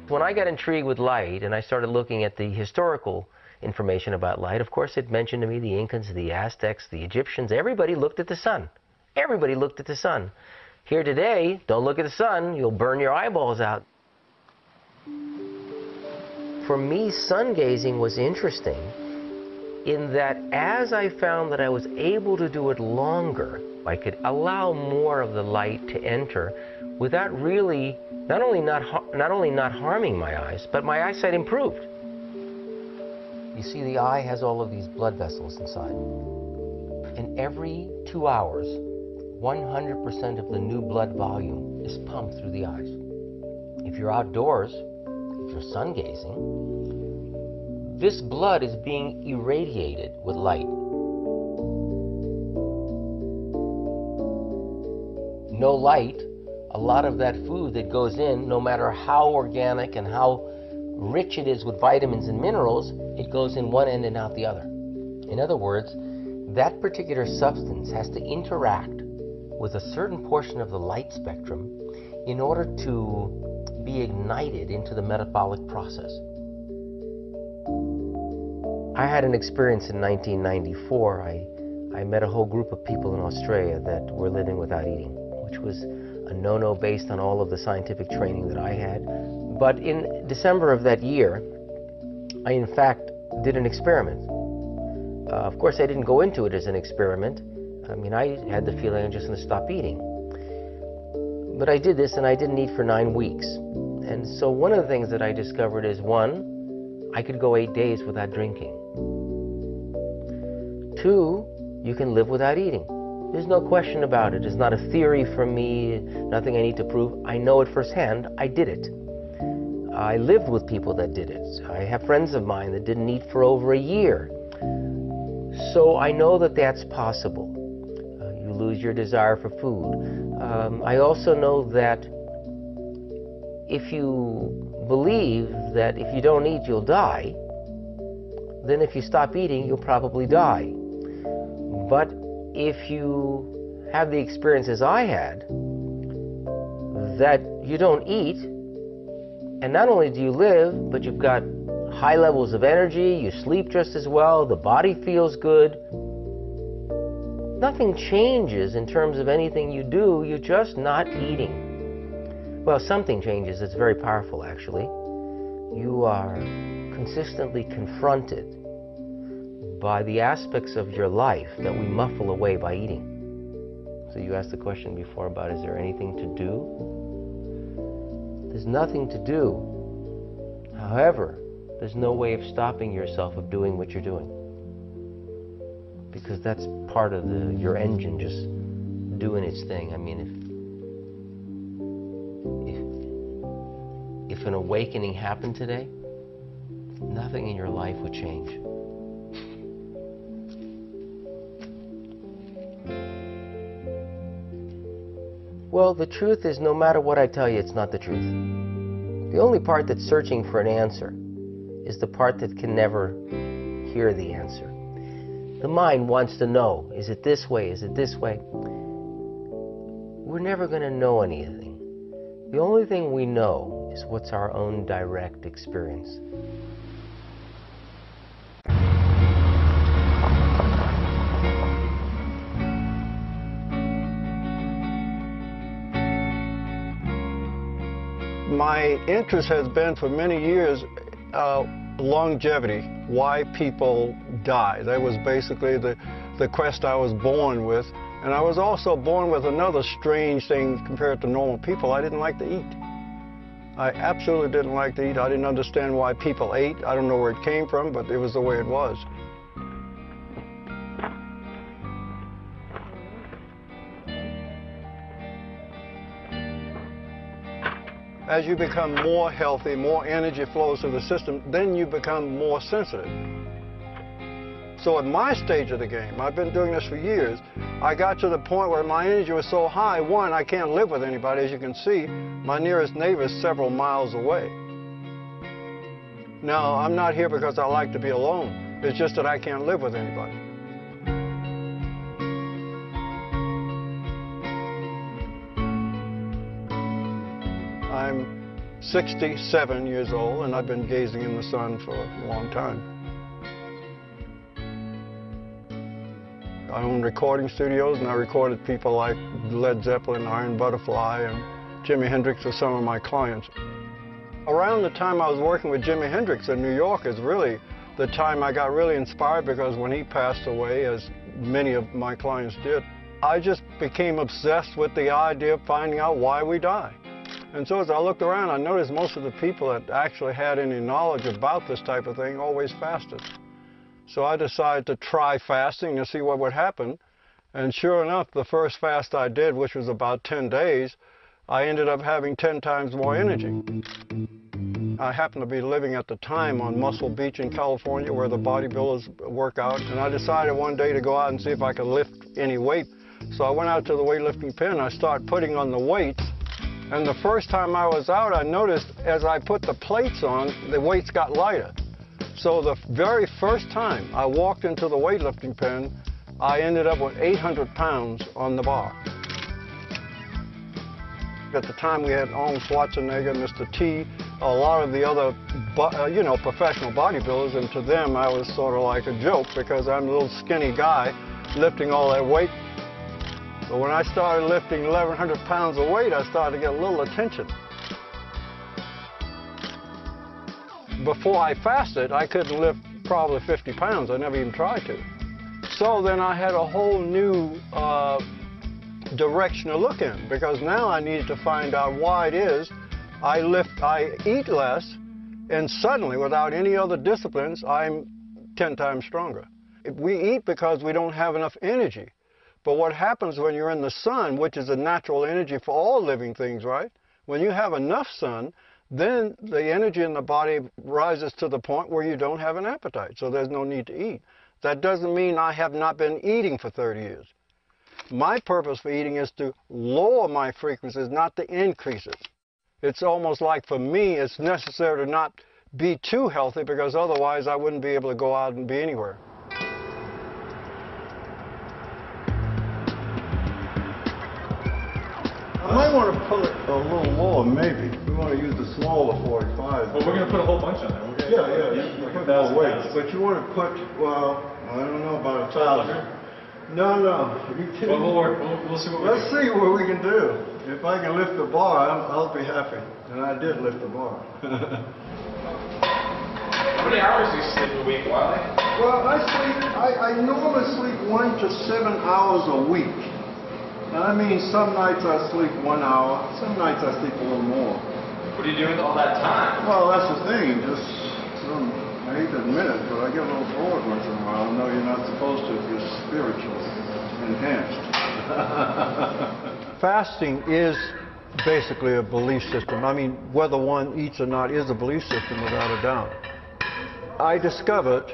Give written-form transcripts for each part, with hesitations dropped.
When I got intrigued with light and I started looking at the historical information about light, of course it mentioned to me the Incans, the Aztecs, the Egyptians. Everybody looked at the sun. Everybody looked at the sun. Here today, don't look at the sun, you'll burn your eyeballs out. For me, sun gazing was interesting in that as I found that I was able to do it longer, I could allow more of the light to enter without really, not only not harming my eyes, but my eyesight improved. You see, the eye has all of these blood vessels inside. And every 2 hours, 100% of the new blood volume is pumped through the eyes. If you're outdoors, if you're sun gazing, this blood is being irradiated with light. No light, a lot of that food that goes in, no matter how organic and how rich it is with vitamins and minerals, it goes in one end and out the other. In other words, that particular substance has to interact with a certain portion of the light spectrum in order to be ignited into the metabolic process. I had an experience in 1994. I met a whole group of people in Australia that were living without eating, which was a no-no based on all of the scientific training that I had. But in December of that year, I in fact did an experiment. Of course, I didn't go into it as an experiment. I mean, I had the feeling I'm just going to stop eating. But I did this, and I didn't eat for 9 weeks. And so one of the things that I discovered is, one, I could go 8 days without drinking. 2, you can live without eating. There's no question about it. It's not a theory from me, nothing I need to prove. I know it firsthand. I did it. I lived with people that did it. I have friends of mine that didn't eat for over a year. So I know that that's possible. You lose your desire for food. I also know that if you believe that if you don't eat, you'll die, then if you stop eating, you'll probably die. But if you have the experience as I had, that you don't eat, and not only do you live, but you've got high levels of energy, you sleep just as well, the body feels good. Nothing changes in terms of anything you do, you're just not eating. Well, something changes, it's very powerful actually. You are consistently confronted by the aspects of your life that we muffle away by eating. So you asked the question before about, is there anything to do? There's nothing to do. However, there's no way of stopping yourself of doing what you're doing. Because that's part of your engine just doing its thing. I mean, if an awakening happened today, nothing in your life would change. Well, the truth is, no matter what I tell you, it's not the truth. The only part that's searching for an answer is the part that can never hear the answer. The mind wants to know, is it this way, is it this way? We're never going to know anything. The only thing we know is what's our own direct experience. My interest has been for many years longevity, why people die. That was basically the quest I was born with. And I was also born with another strange thing compared to normal people. I didn't like to eat. I absolutely didn't like to eat. I didn't understand why people ate. I don't know where it came from, but it was the way it was. As you become more healthy, more energy flows through the system, then you become more sensitive. So at my stage of the game, I've been doing this for years, I got to the point where my energy was so high, one, I can't live with anybody. As you can see, my nearest neighbor is several miles away. Now, I'm not here because I like to be alone. It's just that I can't live with anybody. I'm 67 years old, and I've been gazing in the sun for a long time. I own recording studios, and I recorded people like Led Zeppelin, Iron Butterfly, and Jimi Hendrix are some of my clients. Around the time I was working with Jimi Hendrix in New York is really the time I got really inspired, because when he passed away, as many of my clients did, I just became obsessed with the idea of finding out why we die. And so as I looked around, I noticed most of the people that actually had any knowledge about this type of thing always fasted. So I decided to try fasting to see what would happen. And sure enough, the first fast I did, which was about 10 days, I ended up having 10 times more energy. I happened to be living at the time on Muscle Beach in California, where the bodybuilders work out, and I decided one day to go out and see if I could lift any weight. So I went out to the weightlifting pin, and I started putting on the weights, and the first time I was out, I noticed as I put the plates on, the weights got lighter. So the very first time I walked into the weightlifting pen, I ended up with 800 pounds on the bar. At the time, we had Arnold Schwarzenegger, Mr. T, a lot of the other, professional bodybuilders, and to them, I was sort of like a joke, because I'm a little skinny guy lifting all that weight. But when I started lifting 1,100 pounds of weight, I started to get a little attention. Before I fasted, I couldn't lift probably 50 pounds. I never even tried to. So then I had a whole new direction to look in, because now I needed to find out why it is I eat less, and suddenly, without any other disciplines, I'm 10 times stronger. We eat because we don't have enough energy. But what happens when you're in the sun, which is a natural energy for all living things, right? When you have enough sun, then the energy in the body rises to the point where you don't have an appetite, so there's no need to eat. That doesn't mean I have not been eating for 30 years. My purpose for eating is to lower my frequencies, not to increase it. It's almost like, for me, it's necessary to not be too healthy, because otherwise I wouldn't be able to go out and be anywhere. I might want to pull it a little lower, maybe. We want to use the smaller 45. Well, we're going to put a whole bunch on there. Yeah, you put more weight. But you want to put, well, I don't know, about 1,000. No. We'll see what we Let's see what we can do. If I can lift the bar, I'll be happy. And I did lift the bar. How many hours do you sleep a week, Wiley? Well, I normally sleep 1 to 7 hours a week. Now, I mean, some nights I sleep 1 hour, some nights I sleep a little more. What are you doing with all that time? Well, that's the thing. I hate to admit it, but I get a little bored once in a while. I know you're not supposed to if you're spiritually enhanced. Fasting is basically a belief system. I mean, whether one eats or not is a belief system, without a doubt. I discovered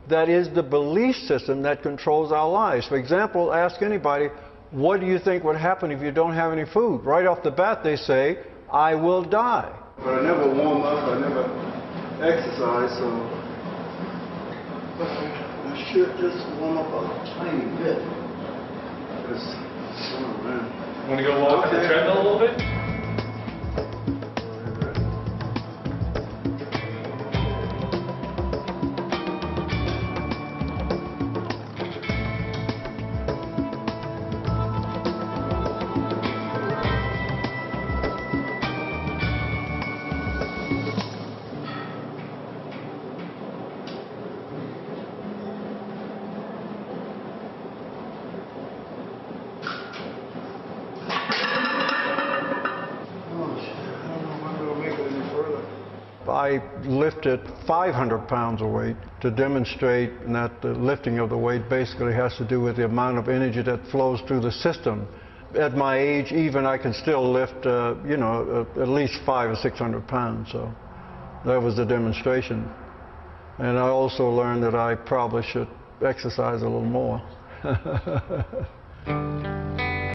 that is the belief system that controls our lives. For example, ask anybody, what do you think would happen if you don't have any food? Right off the bat, they say, I will die. But I never warm up, I never exercise, so I should just warm up a tiny bit. Oh, man. Want to go walk the treadmill a little bit? I lifted 500 pounds of weight to demonstrate that the lifting of the weight basically has to do with the amount of energy that flows through the system. At my age, even I can still lift, at least 500 or 600 pounds. So that was the demonstration. And I also learned that I probably should exercise a little more.